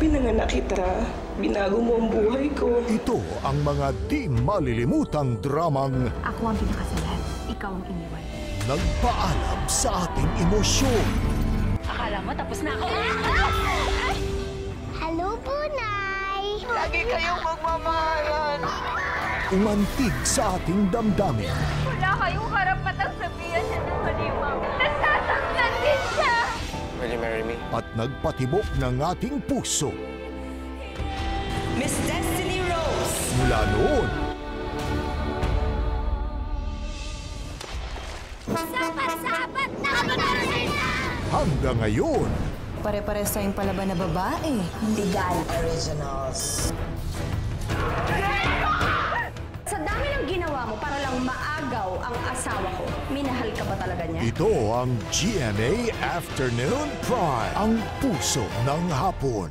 pinanganak kita, binago mo ang buhay ko. Ito ang mga di malilimutang dramang Ako ang pinakasalan, ikaw ang iniwan. nagpaalam sa ating emosyon. Akala mo tapos na ako? Hello po, Nay! Lagi kayong magmamahalan. Umantig sa ating damdamin. Wala kayong karapatang sabihan siya ng malimang. Nasasaktan din siya! Will you marry me? At nagpatibok ng ating puso. Miss Destiny Rose! Mula noon, Sapat-sapat na kami na! hanggang ngayon, Pare-pares tayong palaban na babae. Legal. Sa dami ng ginawa mo para lang maagaw ang asawa ko, minahal ka ba talaga niya? ito ang GMA Afternoon Prime, ang puso ng hapon.